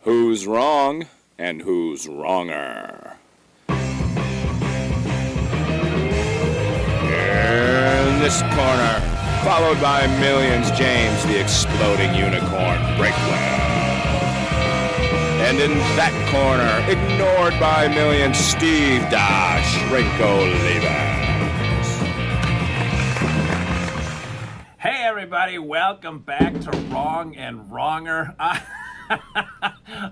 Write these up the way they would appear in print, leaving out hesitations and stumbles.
Who's wrong and who's wronger? In this corner, followed by millions, James the Exploding Unicorn Breakwell. And in that corner, ignored by millions, Steve Da Shrinko Levers. Hey everybody, welcome back to Wrong and Wronger.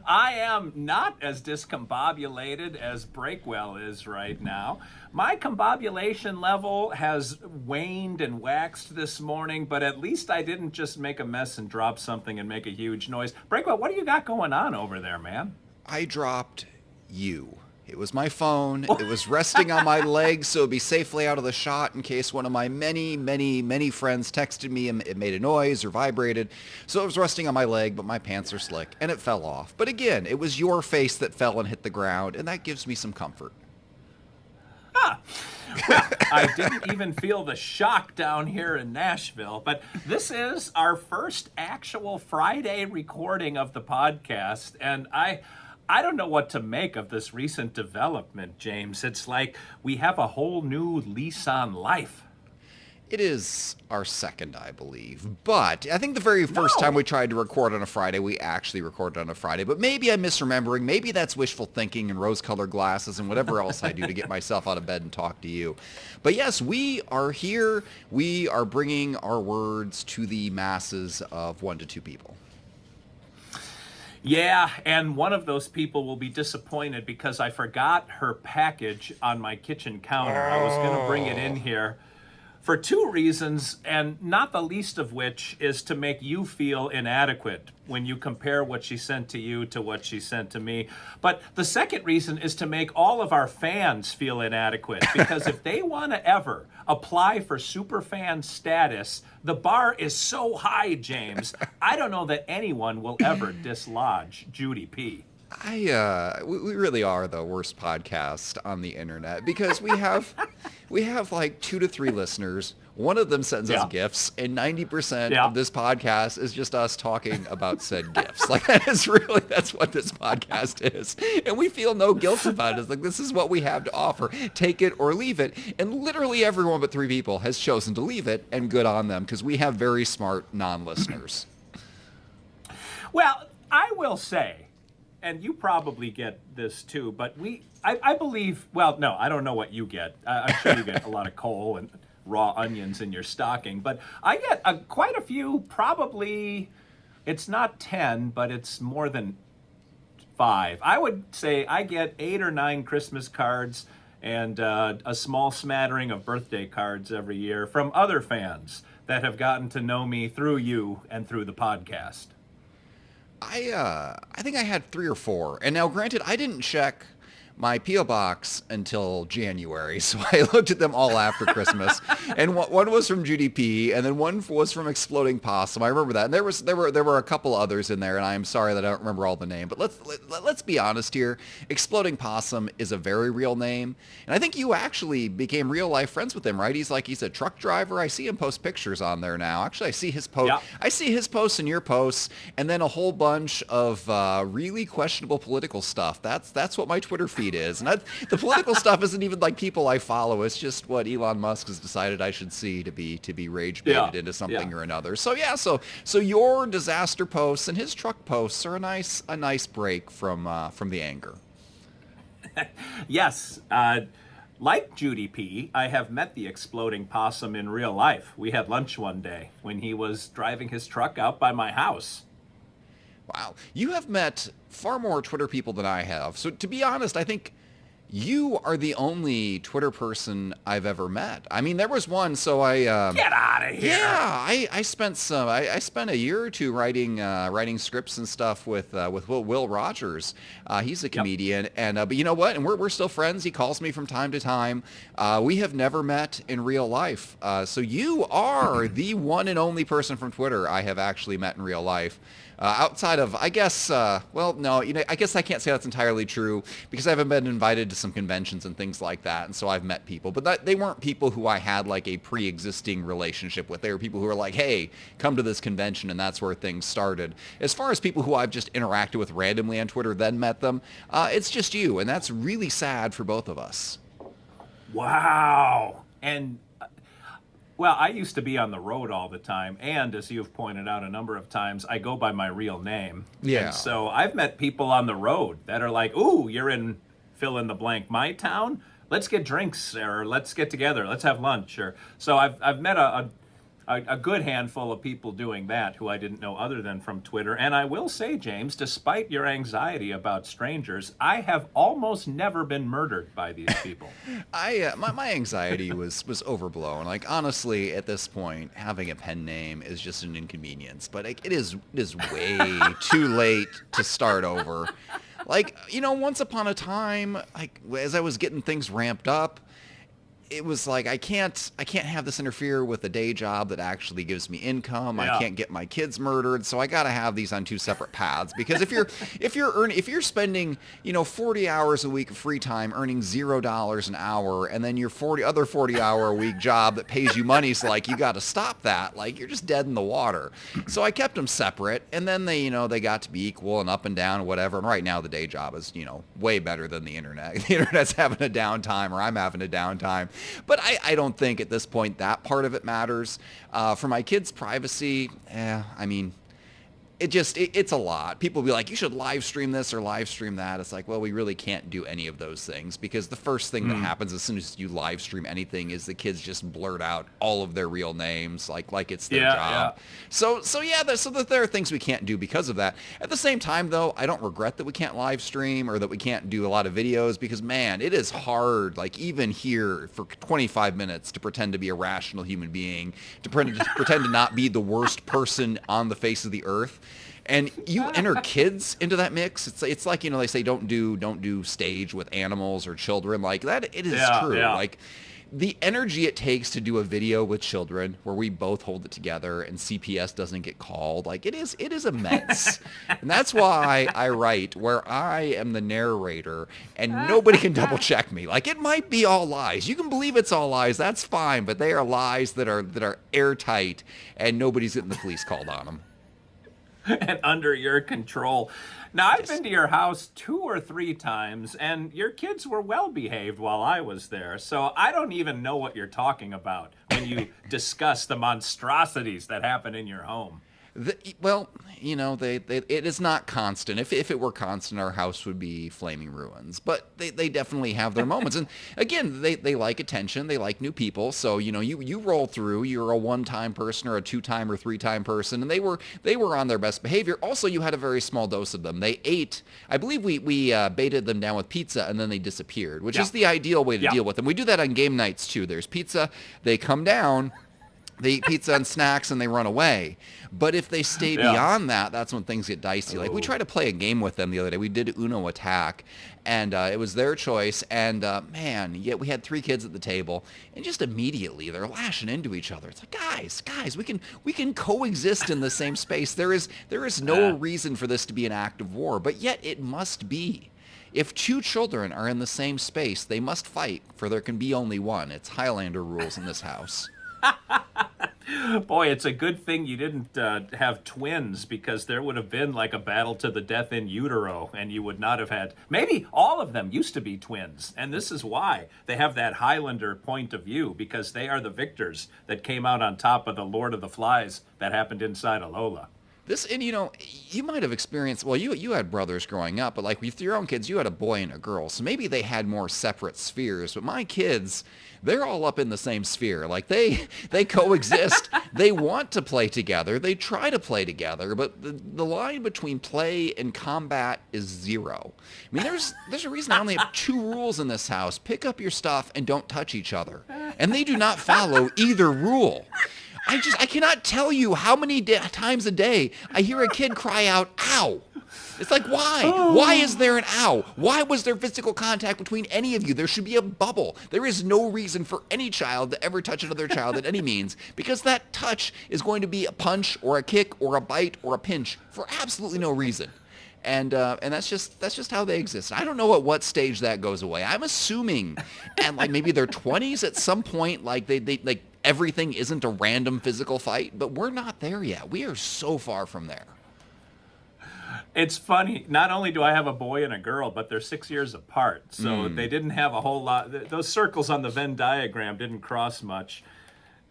I am not as discombobulated as Breakwell is right now. My combobulation level has waned and waxed this morning, but at least I didn't just make a mess and drop something and make a huge noise. Breakwell, what do you got going on over there, man? I dropped you. It was my phone. It was resting on my leg, so it'd be safely out of the shot in case one of my many friends texted me and it made a noise or vibrated. So it was resting on my leg, but my pants are slick, and it fell off. But again, it was your face that fell and hit the ground, and that gives me some comfort. Well, I didn't even feel the shock down here in Nashville, but this is our first actual Friday recording of the podcast, and I don't know what to make of this recent development, James. It's like we have a whole new lease on life. It is our second, I believe. But I think the very first time we tried to record on a Friday, we actually recorded on a Friday. But maybe I'm misremembering. Maybe that's wishful thinking and rose-colored glasses and whatever else I do to get myself out of bed and talk to you. But yes, we are here. We are bringing our words to the masses of 1 to 2 people. Yeah, and one of those people will be disappointed because I forgot her package on my kitchen counter. I was going to bring it in here for 2 reasons, and not the least of which is to make you feel inadequate when you compare what she sent to you to what she sent to me. But the second reason is to make all of our fans feel inadequate, because if they want to ever apply for superfan status, the bar is so high, James. I don't know that anyone will ever dislodge Judy P. We really are the worst podcast on the internet because we have like 2 to 3 listeners. One of them sends us gifts, and 90% of this podcast is just us talking about said gifts. Like that's what this podcast is. And we feel no guilt about it. It's like, this is what we have to offer. Take it or leave it. And literally everyone but 3 people has chosen to leave it, and good on them, because we have very smart non-listeners. Well, I will say, and you probably get this too, but I believe, well, no, I don't know what you get. I'm sure you get a lot of coal and raw onions in your stocking, but I get quite a few, probably, it's not 10, but it's more than 5. I would say I get 8 or 9 Christmas cards and a small smattering of birthday cards every year from other fans that have gotten to know me through you and through the podcast. I think I had 3 or 4. And now, granted, I didn't check my P.O. box until January, so I looked at them all after Christmas. And one was from Judy P, and then one was from Exploding Possum. I remember that. And there were a couple others in there, and I'm sorry that I don't remember all the name. But let's be honest here. Exploding Possum is a very real name, and I think you actually became real life friends with him, right? He's a truck driver. I see him post pictures on there now. Actually, I see his post. Yeah. I see his posts and your posts, and then a whole bunch of really questionable political stuff. That's what my Twitter feed is. And the political stuff isn't even like people I follow. It's just what Elon Musk has decided I should see to be rage baited into something or another. So yeah, so your disaster posts and his truck posts are a nice break from the anger. Yes. Like Judy P., I have met the Exploding Possum in real life. We had lunch one day when he was driving his truck out by my house. Wow. You have met far more Twitter people than I have. So to be honest, I think you are the only Twitter person I've ever met. I mean, there was one, so I... Get out of here! Yeah, I spent a year or 2 writing scripts and stuff with Will Rogers. He's a comedian, and but you know what? And we're still friends. He calls me from time to time. We have never met in real life. So you are the one and only person from Twitter I have actually met in real life. Outside of, I guess, no, I guess I can't say that's entirely true because I haven't been invited to some conventions and things like that, and so I've met people. But they weren't people who I had like a pre-existing relationship with. They were people who were like, hey, come to this convention, and that's where things started. As far as people who I've just interacted with randomly on Twitter, then met them, it's just you, and that's really sad for both of us. Wow. And well, I used to be on the road all the time, and as you've pointed out a number of times, I go by my real name. Yeah. And so I've met people on the road that are like, ooh, you're in fill in the blank, my town? Let's get drinks, or let's get together, let's have lunch. Or so I've met a good handful of people doing that who I didn't know other than from Twitter. And I will say, James, despite your anxiety about strangers, I have almost never been murdered by these people. My anxiety was overblown. Like, honestly, at this point, having a pen name is just an inconvenience. But it is way too late to start over. Like, once upon a time, like as I was getting things ramped up, it was like I can't have this interfere with a day job that actually gives me income. Yeah. I can't get my kids murdered, so I got to have these on two separate paths. Because if you're spending 40 hours a week of free time earning $0 an hour, and then your 40 hour a week job that pays you money, so like you got to stop that. Like you're just dead in the water. So I kept them separate, and then they got to be equal and up and down and whatever. And right now the day job is way better than the internet. The internet's having a downtime, or I'm having a downtime. But I don't think at this point that part of it matters. For my kids' privacy, I mean, it's a lot. People will be like, you should live stream this or live stream that. It's like, well, we really can't do any of those things because the first thing that happens as soon as you live stream anything is the kids just blurt out all of their real names like it's their job. Yeah. So there are things we can't do because of that. At the same time, though, I don't regret that we can't live stream or that we can't do a lot of videos because, man, it is hard, like even here for 25 minutes to pretend to be a rational human being, to pretend to not be the worst person on the face of the earth. And you enter kids into that mix. It's like, they say don't do stage with animals or children like that. It is true. Yeah. Like the energy it takes to do a video with children where we both hold it together and CPS doesn't get called, like it is immense. And that's why I write where I am the narrator and nobody can double check me. Like it might be all lies. You can believe it's all lies. That's fine. But they are lies that are airtight and nobody's getting the police called on them. And under your control. Now, I've been to your house 2 or 3 times, and your kids were well behaved while I was there. So I don't even know what you're talking about when you discuss the monstrosities that happen in your home. It is not constant. If it were constant, our house would be flaming ruins. But they definitely have their moments. And again, they like attention. They like new people. So, you roll through. You're a 1-time person or a 2-time or 3-time person. And they were on their best behavior. Also, you had a very small dose of them. They ate. I believe we baited them down with pizza and then they disappeared, which is the ideal way to deal with them. We do that on game nights, too. There's pizza. They come down. They eat pizza and snacks and they run away. But if they stay beyond that, that's when things get dicey. Like we tried to play a game with them the other day. We did Uno Attack, and it was their choice. And we had 3 kids at the table, and just immediately they're lashing into each other. It's like, guys, we can coexist in the same space. There is no reason for this to be an act of war, but yet it must be. If 2 children are in the same space, they must fight, for there can be only one. It's Highlander rules in this house. Boy, it's a good thing you didn't have twins, because there would have been like a battle to the death in utero, and you would not have had... Maybe all of them used to be twins, and this is why they have that Highlander point of view, because they are the victors that came out on top of the Lord of the Flies that happened inside of Lola. You might have experienced, well, you had brothers growing up, but like with your own kids, you had a boy and a girl, so maybe they had more separate spheres. But my kids, they're all up in the same sphere. Like they coexist. They want to play together. They try to play together, but the line between play and combat is 0. I mean, there's a reason I only have 2 rules in this house: pick up your stuff and don't touch each other. And they do not follow either rule. I cannot tell you how many times a day I hear a kid cry out, "Ow." It's like, why? Why is there an ow? Why was there physical contact between any of you? There should be a bubble. There is no reason for any child to ever touch another child at any means, because that touch is going to be a punch or a kick or a bite or a pinch for absolutely no reason. And that's just how they exist. I don't know at what stage that goes away. I'm assuming at like maybe their 20s at some point, like they like everything isn't a random physical fight, but we're not there yet. We are so far from there. It's funny. Not only do I have a boy and a girl, but they're 6 years apart. So they didn't have a whole lot. Those circles on the Venn diagram didn't cross much.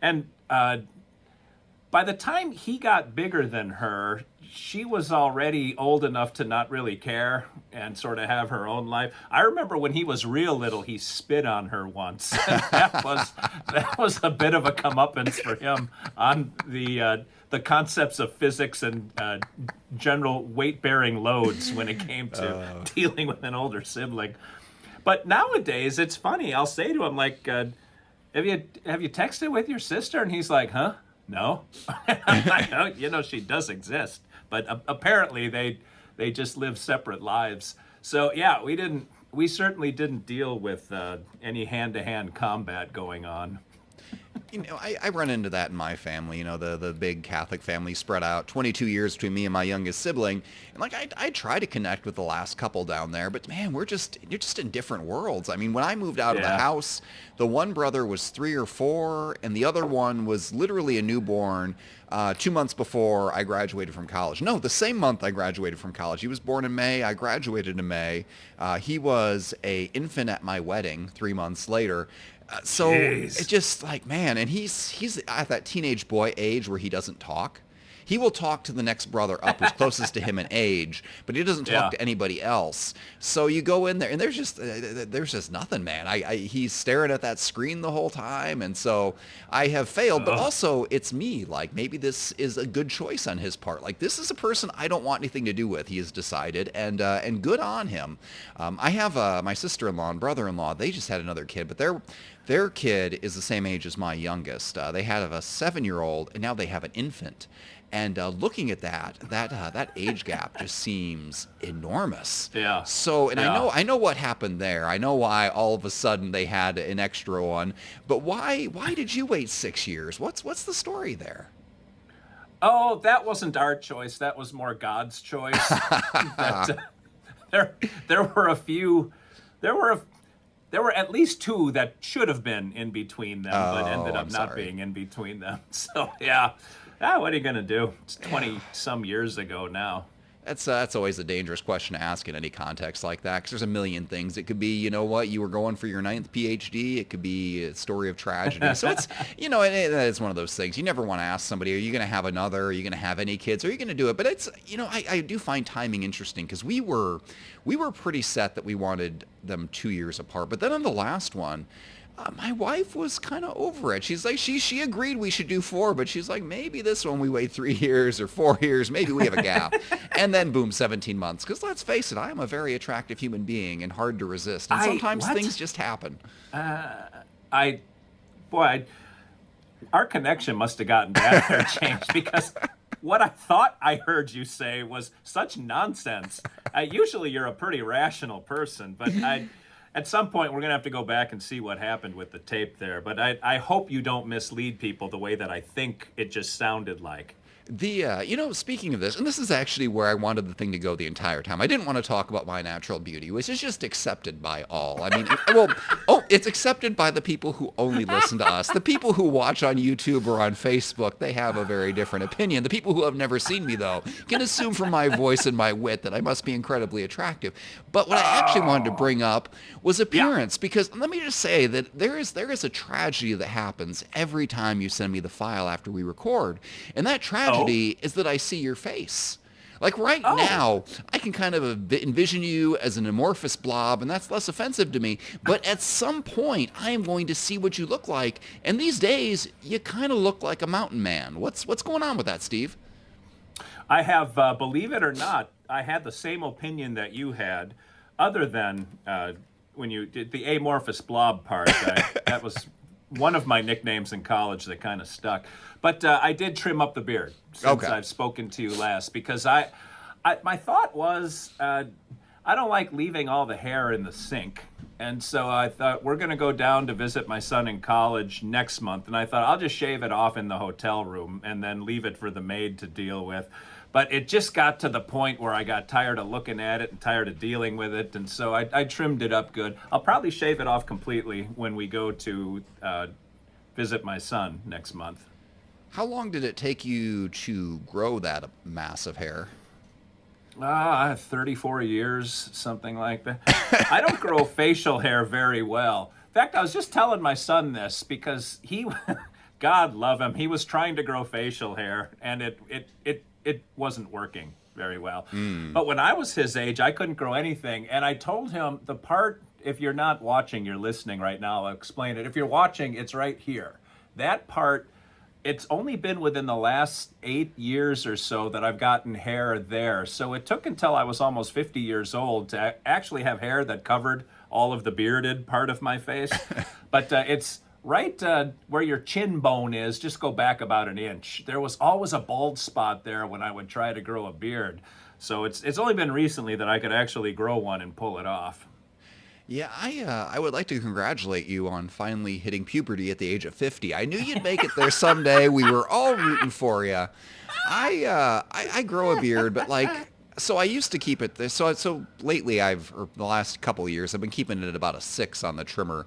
And by the time he got bigger than her, she was already old enough to not really care and sort of have her own life. I remember when he was real little, he spit on her once. that was a bit of a comeuppance for him on the concepts of physics and general weight-bearing loads when it came to dealing with an older sibling. But nowadays, it's funny. I'll say to him, like, have you texted with your sister? And he's like, huh? No. I'm like, oh, you know, she does exist. But apparently they just live separate lives. So, yeah, we certainly didn't deal with any hand-to-hand combat going on. You know, I run into that in my family, you know, the big Catholic family spread out, 22 years between me and my youngest sibling. And like, I try to connect with the last couple down there, but man, you're just in different worlds. I mean, when I moved out of the house, the one brother was 3 or 4 and the other one was literally a newborn 2 months before I graduated from college. No, the same month I graduated from college. He was born in May. I graduated in May. He was a infant at my wedding 3 months later. So Jeez. it's just like, man, and he's at that teenage boy age where he doesn't talk. He will talk to the next brother up who's closest to him in age, but he doesn't talk to anybody else. So you go in there, and there's just nothing, man. He's staring at that screen the whole time, and so I have failed. But also, it's me. Like, maybe this is a good choice on his part. Like, this is a person I don't want anything to do with. He has decided, and good on him. I have my sister-in-law and brother-in-law. They just had another kid, but their kid is the same age as my youngest. They had a 7-year-old, and now they have an infant. And looking at that age gap just seems enormous. Yeah. So, and I know what happened there. I know why all of a sudden they had an extra one. But why did you wait 6 years? What's the story there? Oh, that wasn't our choice. That was more God's choice. There were a few. There were at least 2 that should have been in between them, but ended up not being in between them. So yeah. What are you going to do? It's 20-some years ago now. That's always a dangerous question to ask in any context like that, because there's a million things. It could be, you know what, you were going for your 9th PhD. It could be a story of tragedy. So it's, you know, it's one of those things. You never want to ask somebody, are you going to have another? Are you going to have any kids? Are you going to do it? But it's, you know, I do find timing interesting, because we were pretty set that we wanted them 2 years apart. But then on the last one, my wife was kind of over it. She's like, she agreed we should do 4, but she's like, maybe this one we wait 3 years or 4 years. Maybe we have a gap. And then boom, 17 months. Because let's face it, I am a very attractive human being and hard to resist. And sometimes things just happen. Our connection must have gotten better or changed, because what I thought I heard you say was such nonsense. Usually you're a pretty rational person, but at some point, we're going to have to go back and see what happened with the tape there. But I hope you don't mislead people the way that I think it just sounded like. You know, speaking of this, and this is actually where I wanted the thing to go the entire time. I didn't want to talk about my natural beauty, which is just accepted by all. I mean, it's accepted by the people who only listen to us. The people who watch on YouTube or on Facebook, they have a very different opinion. The people who have never seen me, though, can assume from my voice and my wit that I must be incredibly attractive. But what I actually wanted to bring up was appearance, because let me just say that there is a tragedy that happens every time you send me the file after we record, and that tragedy is that I see your face. Like right now, I can kind of envision you as an amorphous blob, and that's less offensive to me. But at some point, I am going to see what you look like. And these days, you kind of look like a mountain man. What's going on with that, Steve? I have, believe it or not, I had the same opinion that you had, other than when you did the amorphous blob part. That was one of my nicknames in college that kind of stuck. But I did trim up the beard since I've spoken to you last, because my thought was, I don't like leaving all the hair in the sink. And so I thought, we're going to go down to visit my son in college next month. And I thought, I'll just shave it off in the hotel room and then leave it for the maid to deal with. But it just got to the point where I got tired of looking at it and tired of dealing with it. And so I trimmed it up good. I'll probably shave it off completely when we go to visit my son next month. How long did it take you to grow that mass of hair? 34 years, something like that. I don't grow facial hair very well. In fact, I was just telling my son this because he, God love him, he was trying to grow facial hair and it wasn't working very well. But when I was his age, I couldn't grow anything. And I told him the part, if you're not watching, you're listening right now, I'll explain it. If you're watching, it's right here. That part, it's only been within the last 8 years or so that I've gotten hair there. So it took until I was almost 50 years old to actually have hair that covered all of the bearded part of my face. But it's right where your chin bone is, just go back about an inch. There was always a bald spot there when I would try to grow a beard. So it's only been recently that I could actually grow one and pull it off. Yeah, I would like to congratulate you on finally hitting puberty at the age of 50. I knew you'd make it there someday. We were all rooting for you. I grow a beard, but like, so I used to keep it this. So lately, or the last couple of years, I've been keeping it at about a 6 on the trimmer,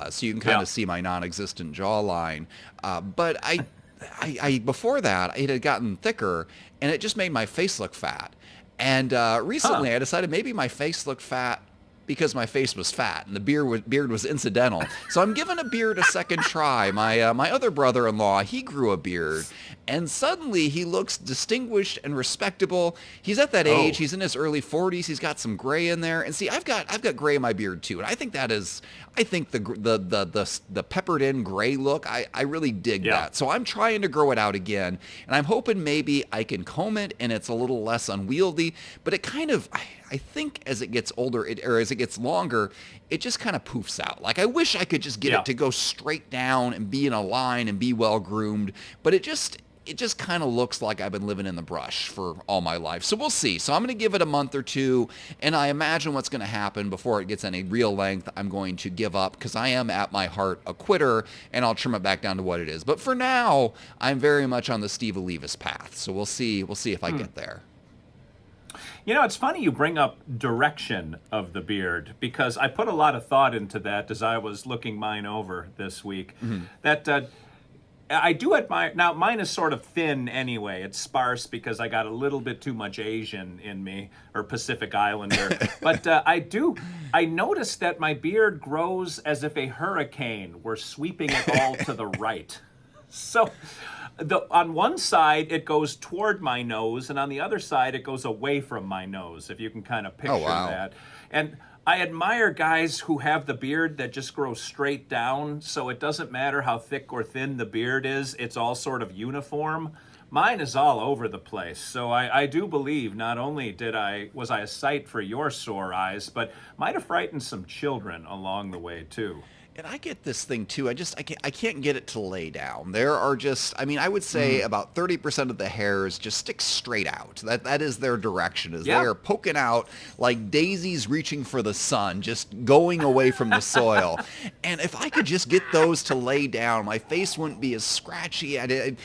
so you can kind of see my non-existent jawline. But I before that, it had gotten thicker, and it just made my face look fat. And recently, I decided maybe my face looked fat because my face was fat and the beard was incidental. So I'm giving a beard a second try. My other brother-in-law, he grew a beard, and suddenly he looks distinguished and respectable. He's at that age. He's in his early 40s. He's got some gray in there. And see, I've got gray in my beard too. And I think the peppered in gray look, I really dig that. So I'm trying to grow it out again, and I'm hoping maybe I can comb it and it's a little less unwieldy, but it kind of, I think as it gets older, or as it gets longer, it just kind of poofs out. Like, I wish I could just get it to go straight down and be in a line and be well groomed, but it just kind of looks like I've been living in the brush for all my life. So we'll see. So I'm going to give it a month or two, and I imagine what's going to happen before it gets any real length, I'm going to give up, because I am at my heart a quitter, and I'll trim it back down to what it is. But for now, I'm very much on the Steve Olivas path. So we'll see if I get there. You know, it's funny you bring up direction of the beard, because I put a lot of thought into that as I was looking mine over this week. That I do admire. Now, mine is sort of thin anyway. It's sparse because I got a little bit too much Asian in me, or Pacific Islander. But I noticed that my beard grows as if a hurricane were sweeping it all to the right. So on one side, it goes toward my nose, and on the other side, it goes away from my nose, if you can kind of picture that. And I admire guys who have the beard that just grows straight down, so it doesn't matter how thick or thin the beard is, it's all sort of uniform. Mine is all over the place, so I do believe not only was I a sight for your sore eyes, but might have frightened some children along the way, too. And I get this thing too. I can't get it to lay down. There are just, I mean, I would say about 30% of the hairs just stick straight out. That is their direction, is they are poking out like daisies reaching for the sun, just going away from the soil. And if I could just get those to lay down, my face wouldn't be as scratchy. I've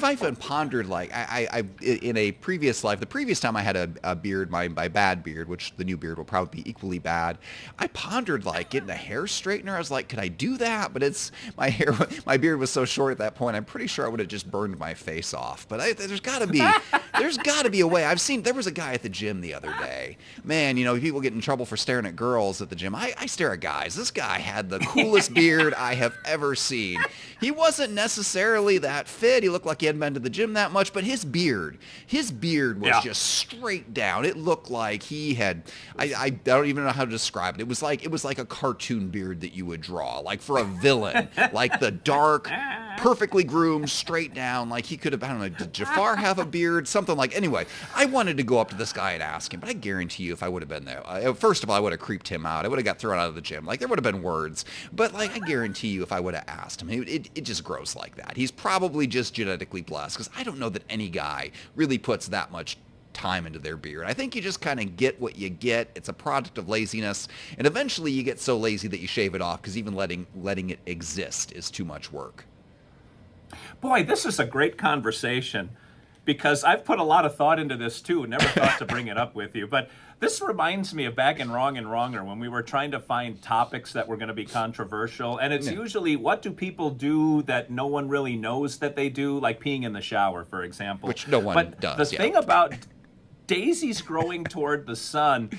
even pondered, like, I in a previous life, the previous time I had a beard, my bad beard, which the new beard will probably be equally bad, I pondered like getting a hair straightener. I was like, I do that? But my beard was so short at that point, I'm pretty sure I would have just burned my face off. But there's got to be a way. There was a guy at the gym the other day. Man, people get in trouble for staring at girls at the gym. I stare at guys. This guy had the coolest beard I have ever seen. He wasn't necessarily that fit. He looked like he hadn't been to the gym that much, but his beard was just straight down. It looked like he had, I don't even know how to describe it. It was like a cartoon beard that you would draw, like for a villain, like the dark, perfectly groomed, straight down, like he could have, I don't know, did Jafar have a beard? Something like, anyway, I wanted to go up to this guy and ask him, but I guarantee you if I would have been there, first of all, I would have creeped him out. I would have got thrown out of the gym. Like, there would have been words, but like, I guarantee you if I would have asked him, it just grows like that. He's probably just genetically blessed, because I don't know that any guy really puts that much time into their beard. I think you just kind of get what you get. It's a product of laziness, and eventually you get so lazy that you shave it off because even letting it exist is too much work. Boy, this is a great conversation because I've put a lot of thought into this too. Never thought to bring it up with you, but this reminds me of back in Wrong and Wronger when we were trying to find topics that were going to be controversial. And it's usually, what do people do that no one really knows that they do, like peeing in the shower, for example. Which no one does. The thing about daisies growing toward the sun,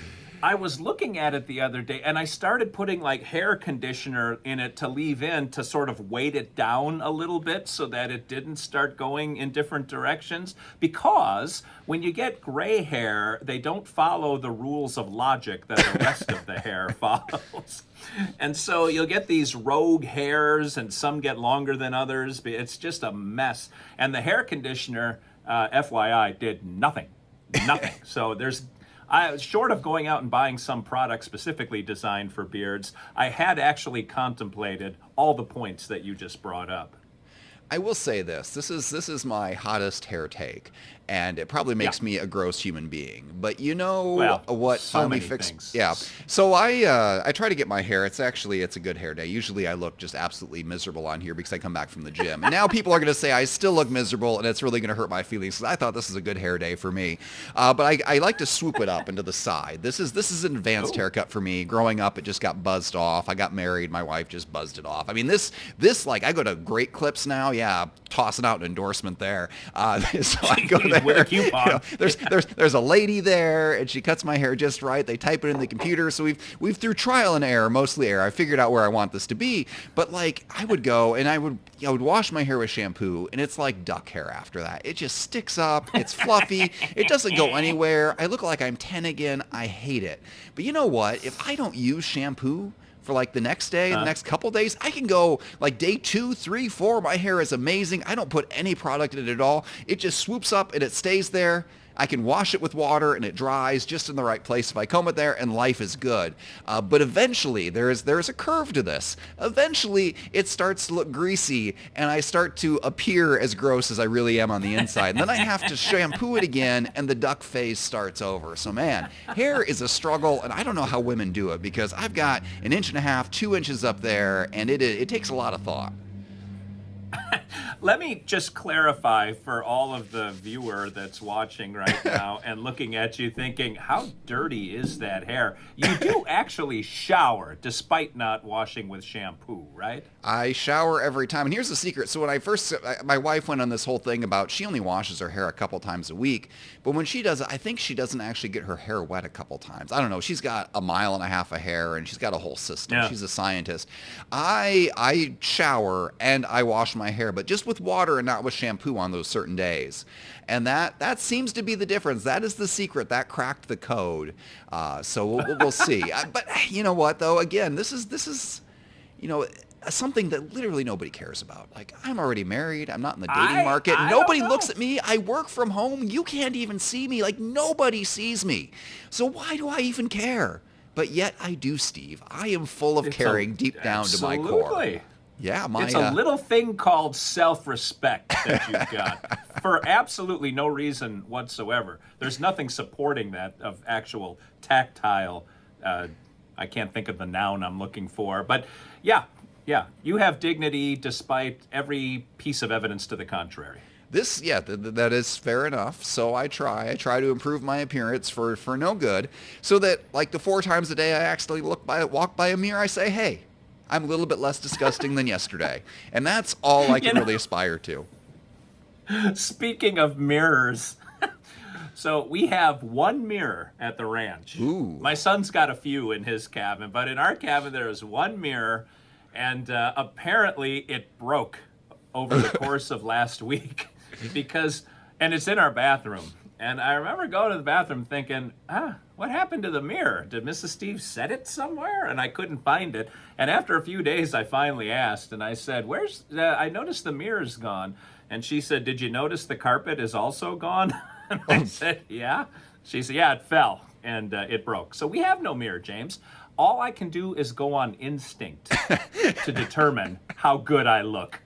I was looking at it the other day and I started putting like hair conditioner in it to leave in to sort of weight it down a little bit so that it didn't start going in different directions. Because when you get gray hair, they don't follow the rules of logic that the rest of the hair follows. And so you'll get these rogue hairs and some get longer than others. It's just a mess. And the hair conditioner, FYI, did nothing. So short of going out and buying some product specifically designed for beards, I had actually contemplated all the points that you just brought up. I will say this. This is my hottest hair take, and it probably makes me a gross human being. But you know what so finally many fixed? things. Yeah. So I try to get my hair. It's a good hair day. Usually I look just absolutely miserable on here because I come back from the gym. And now people are going to say I still look miserable, and it's really going to hurt my feelings because I thought this is a good hair day for me. But I like to swoop it up into the side. This is an advanced haircut for me. Growing up, it just got buzzed off. I got married. My wife just buzzed it off. I mean, this like I go to Great Clips now. Yeah, tossing out an endorsement there. So I go there. With a coupon. You know, there's a lady there, and she cuts my hair just right. They type it in the computer. So we've through trial and error, mostly error, I figured out where I want this to be. But like I would go and I would wash my hair with shampoo, and it's like duck hair after that. It just sticks up. It's fluffy. It doesn't go anywhere. I look like I'm 10 again. I hate it. But you know what? If I don't use shampoo for like the next day, the next couple days, I can go like day 2, 3, 4. My hair is amazing. I don't put any product in it at all. It just swoops up and it stays there. I can wash it with water and it dries just in the right place if I comb it there, and life is good. But eventually, there is a curve to this. Eventually, it starts to look greasy, and I start to appear as gross as I really am on the inside. And then I have to shampoo it again, and the duck phase starts over. So man, hair is a struggle, and I don't know how women do it because I've got 1.5 inches, 2 inches up there, and it takes a lot of thought. Let me just clarify for all of the viewer that's watching right now and looking at you thinking, how dirty is that hair? You do actually shower despite not washing with shampoo, right? I shower every time. And here's the secret. So when my wife went on this whole thing about she only washes her hair a couple times a week. But when she does it, I think she doesn't actually get her hair wet a couple times. I don't know. She's got 1.5 miles of hair and she's got a whole system. Yeah. She's a scientist. I shower and I wash my hair, but just with water and not with shampoo on those certain days. And that seems to be the difference. That is the secret. That cracked the code. So we'll see. But you know what, though? Again, this is something that literally nobody cares about. Like, I'm already married. I'm not in the dating market. Nobody looks at me. I work from home. You can't even see me. Like, nobody sees me. So why do I even care? But yet I do, Steve. I am full of caring deep down to my core. Yeah, it's a little thing called self-respect that you've got for absolutely no reason whatsoever. There's nothing supporting that of actual tactile. I can't think of the noun I'm looking for, but yeah, you have dignity despite every piece of evidence to the contrary. That is fair enough. So I try to improve my appearance for no good, so that like the 4 times a day I actually walk by a mirror, I say, hey, I'm a little bit less disgusting than yesterday. And that's all I can really aspire to. Speaking of mirrors, so we have one mirror at the ranch. Ooh. My son's got a few in his cabin, but in our cabin there is one mirror, and apparently it broke over the course of last week and it's in our bathroom. And I remember going to the bathroom thinking, what happened to the mirror? Did Mrs. Steve set it somewhere? And I couldn't find it. And after a few days, I finally asked, and I said, I noticed the mirror's gone. And she said, did you notice the carpet is also gone? And I said, yeah. She said, yeah, it fell, and it broke. So we have no mirror, James. All I can do is go on instinct to determine how good I look.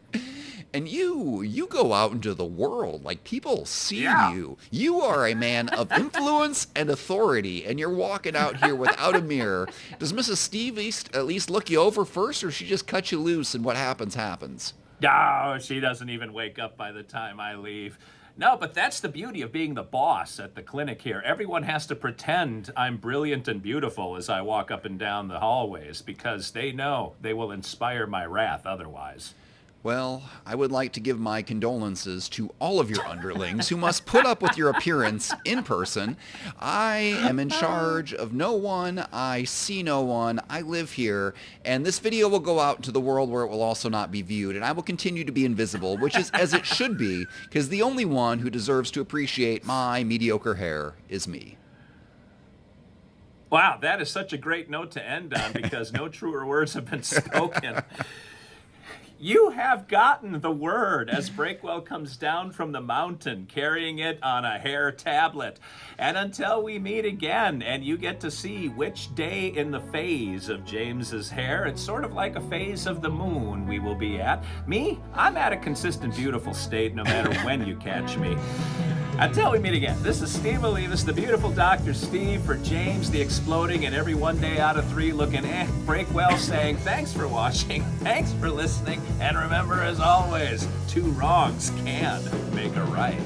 And you go out into the world, like people see Yeah. you. You are a man of influence and authority, and you're walking out here without a mirror. Does Mrs. Steve at least look you over first, or she just cut you loose and what happens happens? No, she doesn't even wake up by the time I leave. No, but that's the beauty of being the boss at the clinic here. Everyone has to pretend I'm brilliant and beautiful as I walk up and down the hallways because they know they will inspire my wrath otherwise. Well, I would like to give my condolences to all of your underlings who must put up with your appearance in person. I am in charge of no one. I see no one. I live here. And this video will go out into the world where it will also not be viewed. And I will continue to be invisible, which is as it should be, because the only one who deserves to appreciate my mediocre hair is me. Wow, that is such a great note to end on because no truer words have been spoken. You have gotten the word as Breakwell comes down from the mountain, carrying it on a hair tablet. And until we meet again, and you get to see which day in the phase of James's hair, it's sort of like a phase of the moon we will be at. Me, I'm at a consistent, beautiful state no matter when you catch me. Until we meet again, this is Steve Olivas, the beautiful Dr. Steve, for James the Exploding, and every 1 day out of 3 looking Breakwell, saying thanks for watching, thanks for listening, and remember, as always, 2 wrongs can make a right.